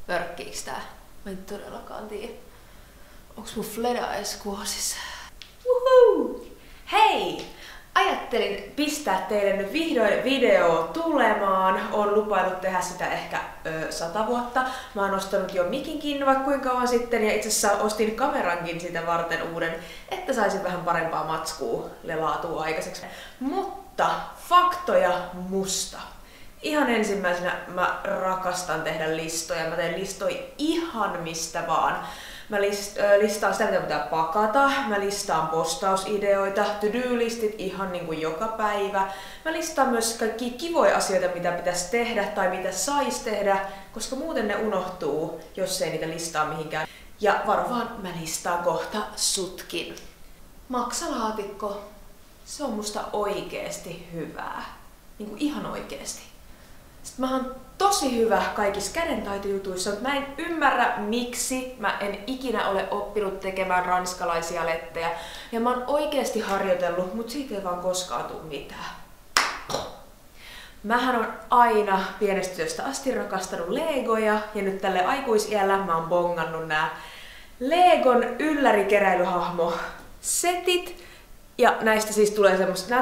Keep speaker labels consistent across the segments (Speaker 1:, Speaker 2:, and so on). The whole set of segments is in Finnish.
Speaker 1: Pörkkiiks tää? Mä en todellakaan tiedä. Onks mun fleda edes kuosissa? Woohoo! Hei! Ajattelin pistää teille nyt vihdoin video tulemaan. Oon lupaillut tehdä sitä ehkä 100 vuotta. Mä oon ostanut jo mikinkin vaikka kuinka kauan sitten ja itse asiassa ostin kamerankin sitä varten uuden, että saisin vähän parempaa matskua laatua aikaiseksi. Mutta faktoja musta. Ihan ensimmäisenä mä rakastan tehdä listoja. Mä teen listoja ihan mistä vaan. Mä listaan sitä, mitä pitää pakata. Mä listaan postausideoita, to-do-listit ihan niin kuin joka päivä. Mä listaan myös kaikkia kivoja asioita, mitä pitäisi tehdä tai mitä sais tehdä, koska muuten ne unohtuu, jos ei niitä listaa mihinkään. Ja varo vaan, mä listaan kohta sutkin. Maksalaatikko, se on musta oikeesti hyvää. Niin kuin ihan oikeesti. Sitten mä oon tosi hyvä kaikissa kädentaitojutuissa, mutta mä en ymmärrä miksi mä en ikinä ole oppinut tekemään ranskalaisia lettejä. Ja mä oon oikeesti harjoitellut, mutta siitä ei vaan koskaan tule mitään. Mähän on aina pienestä työstä asti rakastanut legoja ja nyt tälle aikuisiällä mä oon bongannut nää Legon yllärikeräilyhahmo-setit. Ja näistä siis tulee semmoista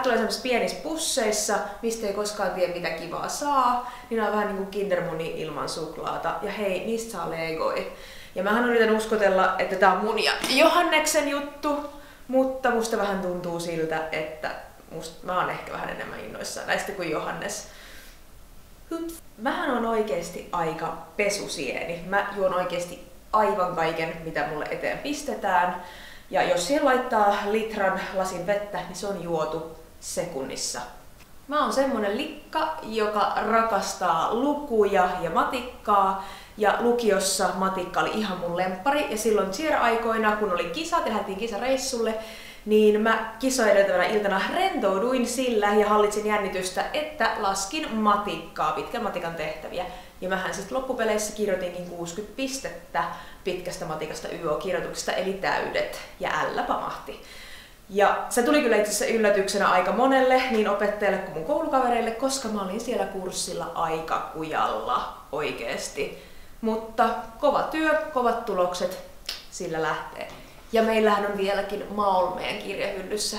Speaker 1: pienissä pusseissa, mistä ei koskaan tiedä mitä kivaa saa. Niin nämä on vähän niinku Kindermuni ilman suklaata. Ja hei, niistä saa legoi. Ja mähän yritän uskotella, että tää on mun ja Johanneksen juttu. Mutta musta vähän tuntuu siltä, että mä oon ehkä vähän enemmän innoissaan näistä kuin Johannes. Mähän on oikeesti aika pesusieni. Mä juon oikeesti aivan kaiken, mitä mulle eteen pistetään. Ja jos siihen laittaa litran lasin vettä, niin se on juotu sekunnissa. Mä oon semmonen likka, joka rakastaa lukuja ja matikkaa. Ja lukiossa matikka oli ihan mun lemppari. Ja silloin cheer-aikoina, kun oli kisat ja lähdettiin kisareissulle, niin mä kisojen edeltävänä iltana rentouduin sillä ja hallitsin jännitystä, että laskin matikkaa, pitkän matikan tehtäviä. Ja mähän sitten loppupeleissä kirjoitinkin 60 pistettä pitkästä matikasta YO-kirjoituksesta, eli täydet, ja L pamahti. Ja se tuli kyllä itse asiassa yllätyksenä aika monelle, niin opettajalle kuin mun koulukavereille, koska mä olin siellä kurssilla aika kujalla oikeesti. Mutta kova työ, kovat tulokset, sillä lähtee. Ja meillähän on vieläkin Maul meidän kirjahyllyssä,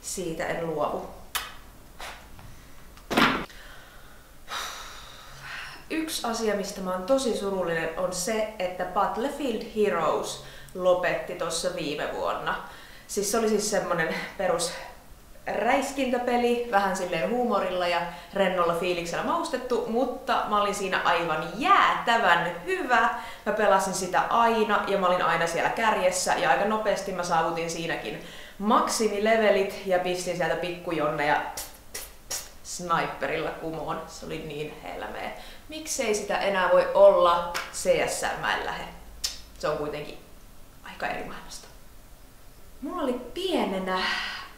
Speaker 1: siitä en luovu. Yksi asia, mistä mä oon tosi surullinen, on se, että Battlefield Heroes lopetti tuossa viime vuonna. Siis se oli siis semmonen perus räiskintäpeli, vähän silleen huumorilla ja rennolla fiiliksellä maustettu, mutta mä olin siinä aivan jäätävän hyvä. Mä pelasin sitä aina ja mä olin aina siellä kärjessä ja aika nopeasti mä saavutin siinäkin maksimilevelit ja pistin sieltä pikkujonneja sniperilla kumoon. Se oli niin helmeä. Miksei sitä enää voi olla CS:ään mä en lähde. Se on kuitenkin aika eri maailmasta. Mulla oli pienenä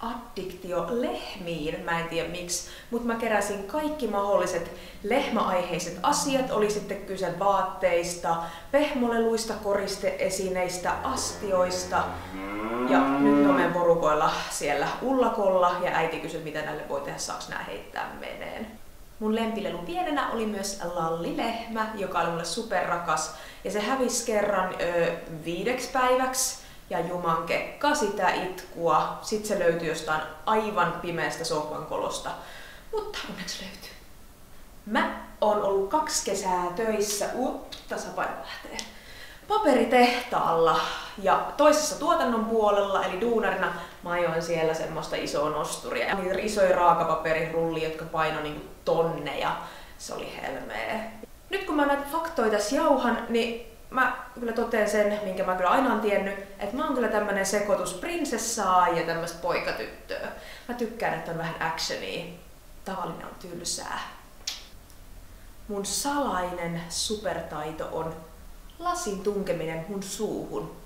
Speaker 1: addiktio lehmiin, mä en tiedä miksi, mutta mä keräsin kaikki mahdolliset lehmäaiheiset asiat, oli sitten kyse vaatteista, pehmoleluista, koristeesineistä, astioista. Ja nyt mä menen porukoilla siellä ullakolla ja äiti kysyi, mitä näille voi tehdä, saaks nää heittää meneen. Mun lempilelu pienenä oli myös Lallilehmä, joka oli mulle superrakas ja se hävisi kerran 5 päiväksi. Ja jumankekka sitä itkua. Sitten se löytyi jostain aivan pimeästä sohvankolosta. Mutta onneksi löytyi. Mä oon ollut 2 kesää töissä, tasapaino lähtee, paperitehtaalla ja toisessa tuotannon puolella, eli duunarina, mä ajoin siellä semmoista isoa nosturia. Ja niitä isoja raakapaperirullia, jotka painoi niinku tonneja. Se oli helmeä. Nyt kun mä näitä faktoita jauhan, niin mä kyllä totean sen, minkä mä kyllä aina oon tiennyt, että mä oon kyllä tämmönen sekoitus prinsessaa ja tämmöistä poikatyttöä. Mä tykkään, että on vähän actionia. Tavallinen on tylsää. Mun salainen supertaito on lasin tunkeminen mun suuhun.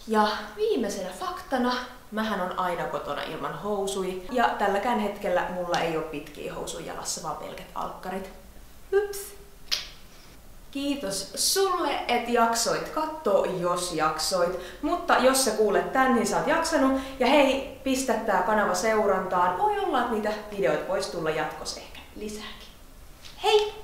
Speaker 1: Ja viimeisenä faktana, mähän on aina kotona ilman housui. Ja tälläkään hetkellä mulla ei ole pitkiä housuja jalassa, vaan pelkät alkkarit. Ups. Kiitos sulle, että jaksoit katsoa, jos jaksoit. Mutta jos sä kuulet tän, niin sä oot jaksanut. Ja hei, pistä tää kanava seurantaan. Voi olla, että niitä videoita voisi tulla jatkossa ehkä lisääkin. Hei!